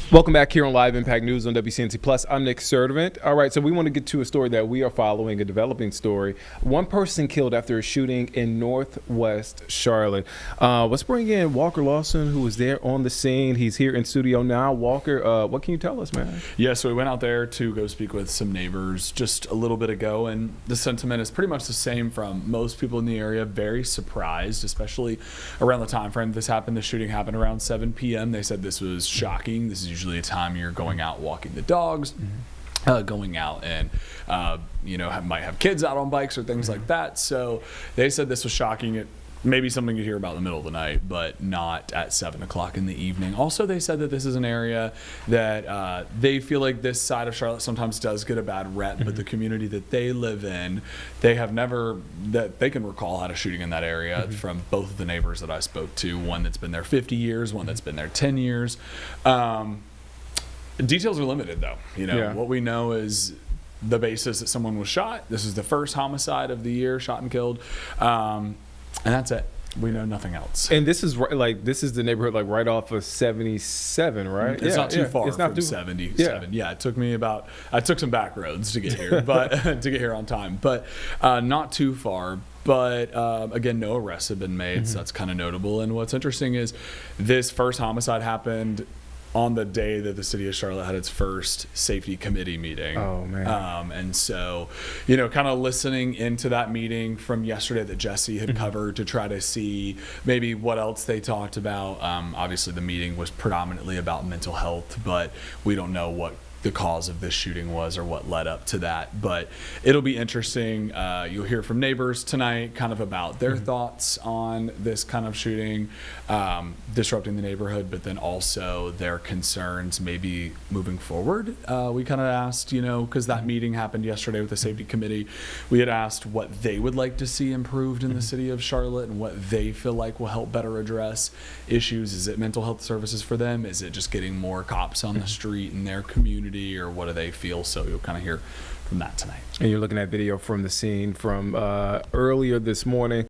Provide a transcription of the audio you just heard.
Welcome back here on Live Impact News on WCNC Plus. I'm Nick Servant. All right, so we want to get to a story that we are following, a developing story. One person killed after a shooting in Northwest Charlotte. Let's bring in Walker Lawson, who was there on the scene. He's here in studio now. Walker, what can you tell us, man? Yeah, so we went out there to go speak with some neighbors just a little bit ago, and the sentiment is pretty much the same from most people in the area. Very surprised, especially around the time frame this happened. The shooting happened around 7 p.m. They said this was shocking. This is usually a time you're going out walking the dogs, going out and might have kids out on bikes or things like that. So they said this was shocking. It may be something you hear about in the middle of the night, but not at 7 o'clock in the evening. Also, they said that this is an area that they feel like this side of Charlotte sometimes does get a bad rep, but the community that they live in, they have never, that they can recall, had a shooting in that area from both of the neighbors that I spoke to. One that's been there 50 years, one that's been there 10 years. Details are limited, though. What we know is the basis that someone was shot. This is the first homicide of the year, shot and killed, and that's it. We know nothing else. And this is this is the neighborhood right off of 77, right? It's not too far from 77. Yeah, it took me I took some back roads to get here, but to get here on time, but not too far. But again, no arrests have been made, so that's kind of notable. And what's interesting is this first homicide happened on the day that the city of Charlotte had its first safety committee meeting. Oh, man. And so, kind of listening into that meeting from yesterday that Jesse had covered to try to see maybe what else they talked about. Obviously, the meeting was predominantly about mental health, but we don't know what the cause of this shooting was or what led up to that. But it'll be interesting. You'll hear from neighbors tonight kind of about their thoughts on this kind of shooting, disrupting the neighborhood, but then also their concerns maybe moving forward. We kind of asked, because that meeting happened yesterday with the safety committee, we had asked what they would like to see improved in the city of Charlotte and what they feel like will help better address issues. Is it mental health services for them? Is it just getting more cops on the street in their community? Or what do they feel? So you'll kind of hear from that tonight. And you're looking at video from the scene from earlier this morning.